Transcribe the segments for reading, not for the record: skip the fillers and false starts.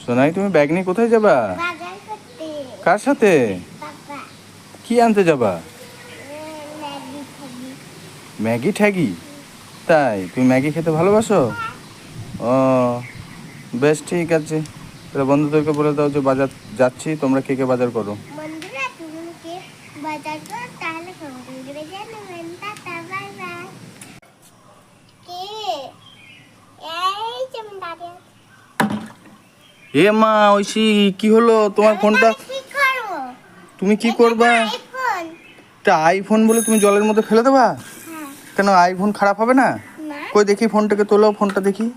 সোনাই, তুমি ব্যাগ নিয়ে কোথায় যাবা? বাজার করতে। কার সাথে? বাবা। কি আনতে যাবা? ম্যাগি খাবি। ম্যাগি ঠ্যাগি? তাই তুমি ম্যাগি খেতে ভালোবাসো? ও, বেশ ঠিক আছে। তাহলে বন্ধুদেরকে বলে দাও যে বাজার যাচ্ছি, তোমরা কে কে বাজার করো। বন্ধুরা তুমি কে বাজার করো তাহলে সঙ্গে করে জানাবেন। Tata bye bye. কে এই যে আমি দাঁড়িয়ে আছি। এ মা ঐশী, কি হলো তোমার ফোনটা? আমি কি করবো? তুমি কি এটা করবা? তো আইফোন। তা আইফোন বলে তুমি জলের মধ্যে ফেলে দেবা? হ্যাঁ। কেন, আইফোন খারাপ হবে না? না। কই দেখি ফোনটাকে তোলো, ফোনটা দেখি।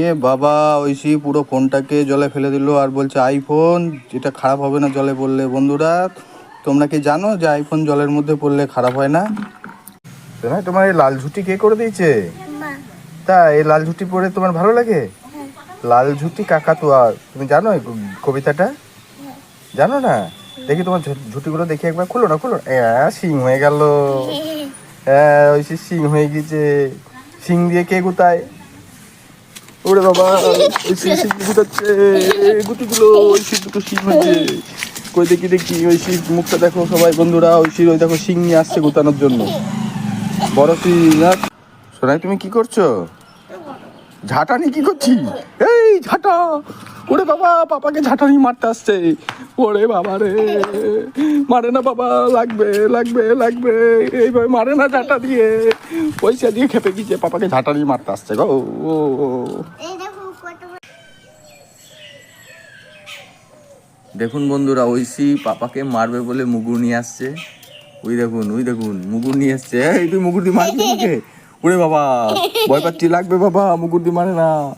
এ বাবা, ঐশী পুরো ফোনটাকে জলে ফেলে দিল আর বলছে আইফোন, যেটা খারাপ হবে না জলে পড়লে। বন্ধুরা, তোমরা কি জানো যে আইফোন জলের মধ্যে পড়লে খারাপ হয় না? তোমার এই লাল ঝুটি কে করে দিয়েছে? মা। তা এই লাল ঝুটি পরে তোমার ভালো লাগে? হ্যাঁ। লাল ঝুটি কাকাতুয়া, তুমি জানো এই কবিতাটা? জানো না? দেখি তোমার ঝুটিগুলো দেখি একবার, খুলো না খুলো। শিং হয়ে গেল। হ্যাঁ, ওই শিং হয়ে গেছে। শিং দিয়ে কে গুতায়? ওরে বাবা, ওই শিং গুতাচ্ছে গুটিগুলো। ওই শিং দুটো শিং হয়েছে। কই দেখি দেখি ওই শিং মুখটা দেখো সবাই বন্ধুরা। ওই শিং, ওই দেখো শিং নিয়ে আসছে গুতানোর জন্য। বড় শিং। সোনাই, তুমি কি করছো? ঝাঁটানি কি করছি? এই ঝাঁটা! ওরে বাবা, পাপাকে ঝাঁটানি মারতে আসছে। ওরে বাবা রে, মারে না বাবা, লাগবে লাগবে লাগবে। এইভাবে মারে না ঝাঁটা দিয়ে, পয়সা দিয়ে খেপে গিয়েছে, পাপাকে ঝাঁটানি মারতে আসছে গো। এই দেখো কত দেখুন বন্ধুরা, ঐশী পাপাকে মারবে বলে মুগুর নিয়ে আসছে। ওই দেখুন, ওই দেখুন, মুগুর নিয়ে আসছে। এই তুই মুগুর দিয়ে মারবি আমাকে? ওরে বাবা, ভয় পাচ্ছি, লাগবে বাবা, মুগুর দিয়ে মারে না।